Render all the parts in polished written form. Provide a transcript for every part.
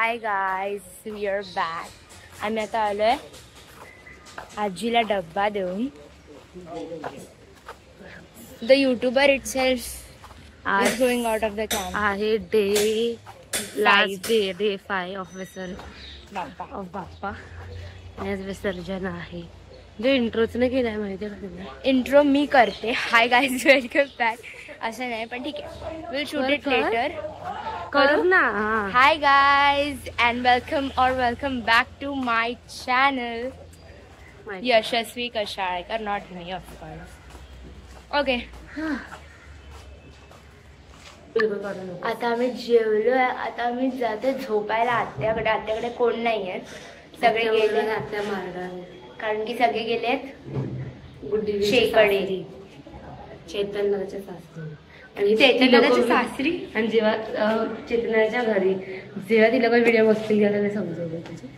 High guys, we are back. आम्ही आता आलोय आजीला डब्बा देऊन. The YouTuber itself is going out of the camp. आहे day last day 5 of Bappa. आज विसर्जन आहे. जो इंट्रोच नाही केलाय माहिती आहे का? इंट्रो मी करते. Hi guys, welcome back. असं नाही पण ठीक आहे, विल शूट इट लेटर. करू ना. Hi guys and welcome back to my channel Yashasvi Kashalekar, not me of course. Okay, आता आम्ही जेवलोय. आता आम्ही जाते झोपायला आत्याकडे कोण नाही आहेत, सगळे गेले आत्या मार्गाने. कारण की सगळे गेलेत शेकडे चैतन्याच्या सासरी. आणि चैतन्याच्या सासरी. आणि जेव्हा चैतन्याच्या घरी जेव्हा तिला काही व्हिडिओ बघतील घ्या त्याला समजवलं तुझे.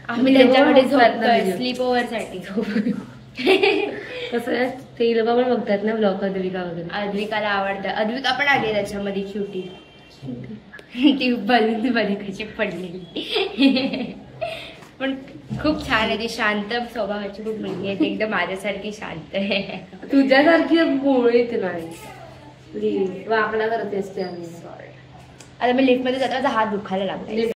आम्ही त्यांच्याकडे झोपतोय स्लीप ओव्हर साठी. कसं आहे ते लोक पण बघतात ना ब्लॉग. अद्विका वगैरे, अद्विकाला आवडतं. अद्विका पण आली त्याच्यामध्ये क्युटी. ती बलून मध्ये कशी पडलेली. पण खूप छान आहे ती, शांत स्वभावाची खूप मुलगी आहे. ती एकदम माझ्यासारखी शांत आहे. तुझ्यासारखी बोळीत नाही, प्लीज वाकडा करतेस ते. आम्ही आता मी लिफ्ट मध्ये जाता हात दुखायला लागला.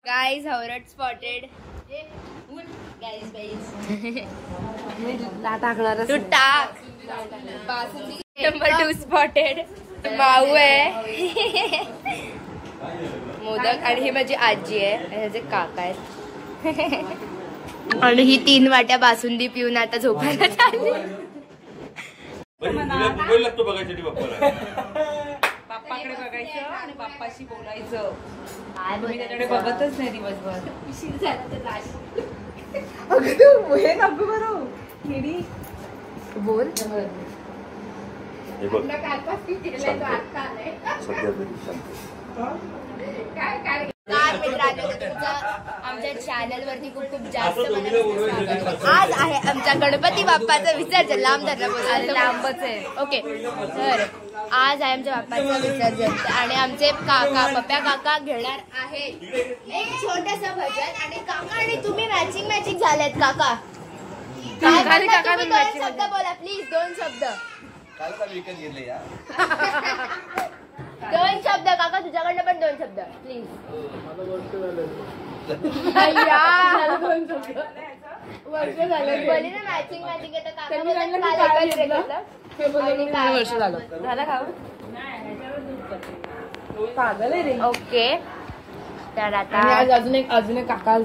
Guys, Howard spotted. Guys. To talk. Number 2 spotted. माऊ आहे. मोदक. आणि ही माझी आजी आहे आणि ह्याचे काका आहेत. आणि ही 3 वाट्या बासुंदी पिऊन आता झोपायला चालली. बाप्पाकडे बघायचं आणि बाप्पाशी बोलायचं. मी त्याच्याकडे बघतच नाही दिवसभर. बोल. आमच्या चॅनल वरती खूप जास्त आज आहे आमच्या गणपती बाप्पाचं विसर्जन. लांब लांबच आहे. ओके, तर आज आहे आमच्या बाप्पाचं विसर्जन आणि आमचे पप्प्या काका घेणार आहेत एक छोटस भजन. आणि काका आणि तुम्ही मॅचिंग झालेत. काका तुम्ही 2 शब्द बोला प्लीज. 2 शब्द. 2 शब्द काका, तुझ्याकडनं पण 2 शब्द प्लीज. वर्ष झालं बोली ना मॅचिंग येतं. काका वर्ष झालं खाऊ. ओके, तर आता अजून एक काका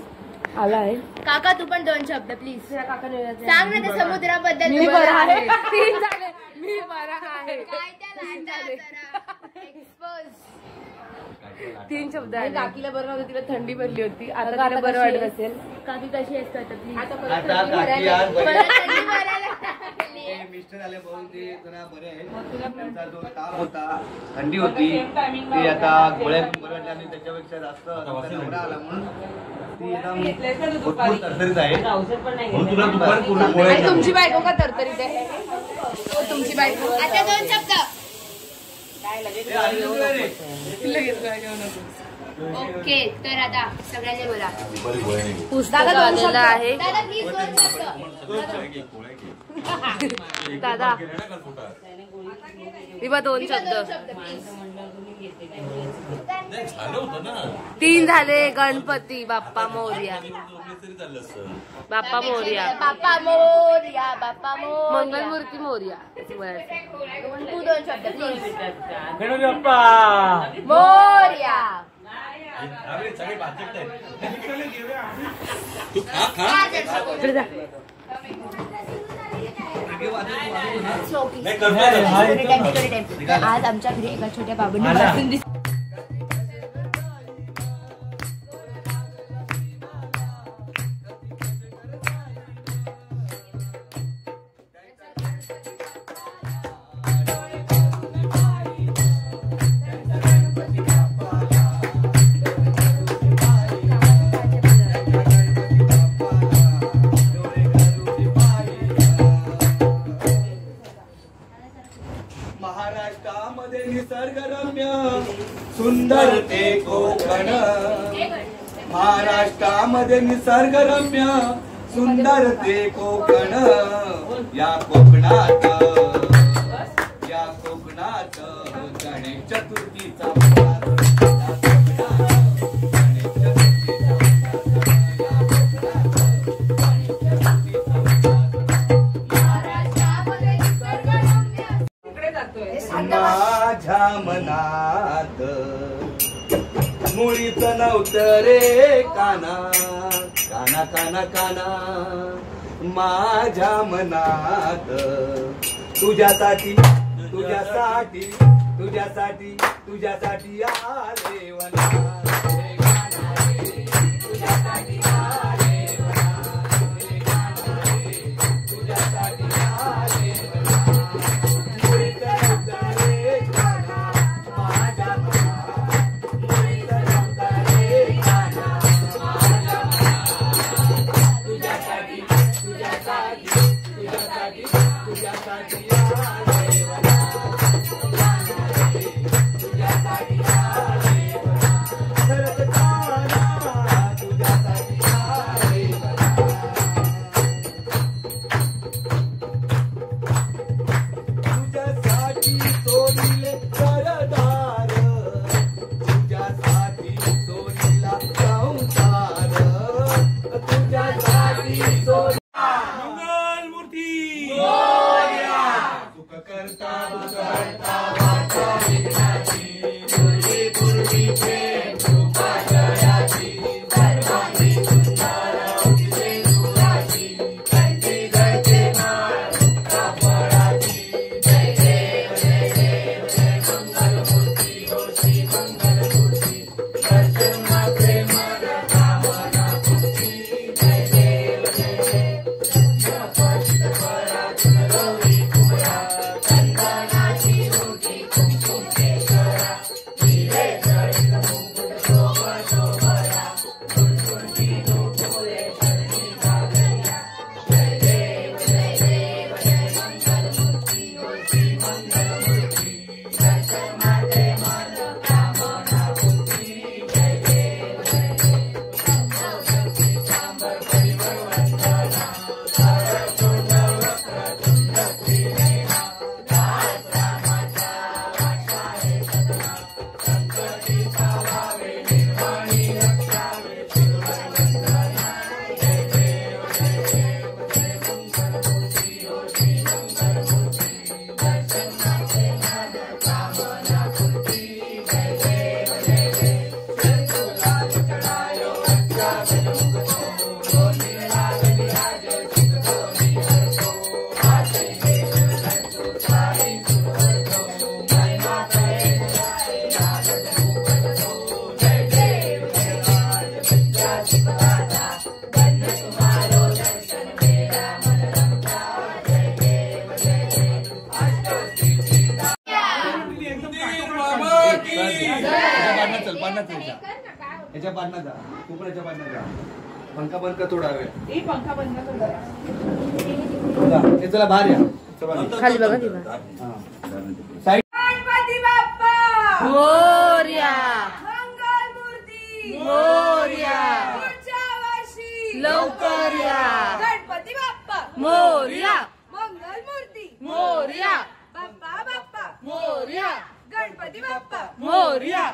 आला आहे. काका तू पण 2 शब्द प्लीज काका सांग ना त्या समुद्राबद्दल. मी बरा आहे. 3 झाले. मी बरा आहे. काय त्या लाटा जरा एक्सपोज. 3 शब्द आहे. काकीला बरं नव्हतं, तिला थंडी भरली होती. आता तिला बरं वाटत असेल. काकी कशी असतात प्लीज. आता काकी आज बरी परत थंडी भरायला ते मिस्टर आले बघून ते जरा बरे आहेत. त्यांचा जो ताप होता, थंडी होती, ते आता गोळ्या बरं वाटल्या आणि त्याच्यापेक्षा जास्त नवरा आला म्हणून ती एकदम भरपूर तरतरीत आहे. म्हणून तुला दुपार पूर्ण गोळ्या. तुमची बायको का तरतरीत आहे? तुमची बायको आता 2 शब्द. ओके तर आता सगळ्यांनी बोला. पुस्तक आलेलं आहे. दादा प्लीज 2 शब्द. दादा विभा 2 शब्द. 2 शब्द प्लीज. 3 झाले. गणपती बाप्पा मोरया. बाप्पा मोरया. बाप्पा मोरया. बाप्पा मोरया. मंगलमूर्ती मोरया. तू 2 शब्द प्लीज. गणपती बाप्पा मोरया. इकडे जा. आज आमच्या घरी एका छोट्या बाबूंनी महाराष्ट्रामध्ये निसर्गरम्य सुंदर ते कोकण. महाराष्ट्रामध्ये निसर्गरम्य सुंदर ते कोकण. या कोकणात गणेश चतुर्थीचा माझ्या मनात मुळीच नव्हतं रे काना काना काना काना. माझ्या मनात तुझ्यासाठी तुझ्यासाठी तुझ्यासाठी तुझ्यासाठी आले वना. तुझ्यासाठी आले वना. तुझ्यासाठी आले वना. मुळीच नव्हतं रे काना माझ्या मनात. मुळीच नव्हतं रे काना माझ्या मनात. तुझ्यासाठी तुझ्यासाठी तुझ्यासाठी तुझ्यासाठी आले वना. तुझ्यासाठी आले वना. खरंच काना तुझ्यासाठी आले वना. तुझ्यासाठी सोडिले सरदार. तुझ्यासाठी सोडिला संसार. तुझ्यासाठी सोड. मंगलमूर्ती मोरया. ह्याच्या पाडण्यात जा, कोकणाच्या पाडण्यात जा. पंखा बंद कर थोडा वेळ. पंखा बंद कर जरा. हे चला बाहेर या. खाली बघा ती बा. साईड. गणपती बाप्पा मोरया मंगलमूर्ती मोरया पुढच्या वर्षी लवकर या गणपती बाप्पा मोरया मंगलमूर्ती मोरया बाप्पा बाप्पा मोरया गणपती बाप्पा मोरया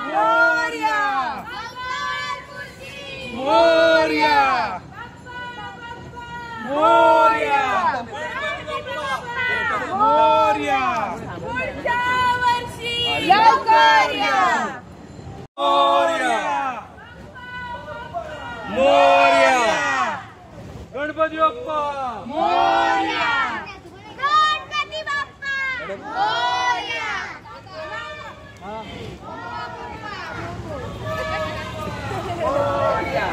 मोरया मोरया मोरया मोरया पुढच्या वर्षी लवकर या मोरया मोरया गणपती बाप्पा मोरया गणपती बाप्पा मोरया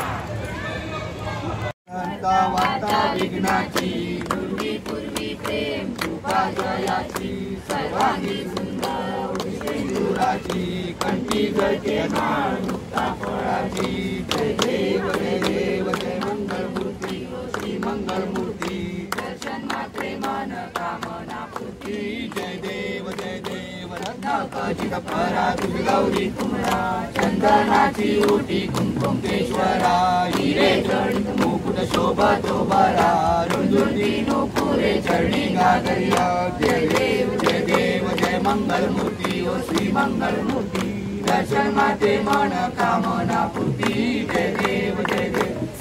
वार्ता विघ्नाची पूर्वी पूर्वी प्रेम कृपा जयाची सर्वांगी सुंदर सिंदुराची कंठी जळते नाळ मुक्ता फळाची जय देव जय देव जय मंगलमूर्ती श्री मंगलमूर्ती दर्शन मात्रे मन कामना पूर्ती जय देव रत्नाकाचित परा तुझ गौरी कुमरा चंदनाची ओटी कुंकुमेश्वरा हिरे जडित मुकुट शोभतो बरा रुंदुर्दी नोपुरे चरणी गागरिया जय देव जय मंगलमूर्ती ओ श्री मंगलमूर्ती दर्शन माते मन कामना पूर्ती जय देव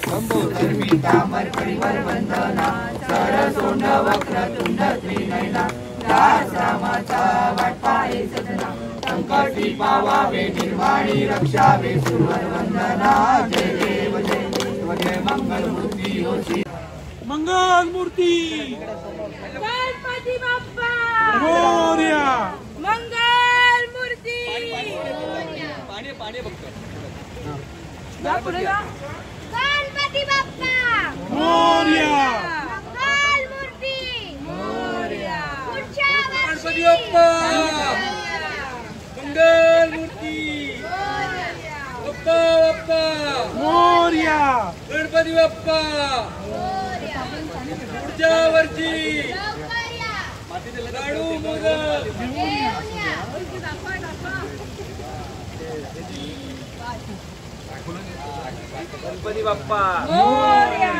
शंभोधर मी तामर परिवर वंदना सरसोंड वक्र तुंड त्रिनयना दास रामाचा वाटपाये सजना संकटी पावावे निर्वाणी रक्षावे सुवर वंदना जय देव जय मंगलमूर्ती ओ श्री मंगलमूर्ती गणपती बाप्पा मोरया मंगलमूर्ती पाणी बघतो जा पुढे जा गणपती बाप्पा मोरया मंगलमूर्ती मोरया पुढच्या गणपती वर्षी बाप्पा मंगलमूर्ती बाप्पा बाप्पा मोरया गणपती बाप्पा पुढच्या वर्षी लवकर या लाडू मोदक गणपती बाप्पा मोरया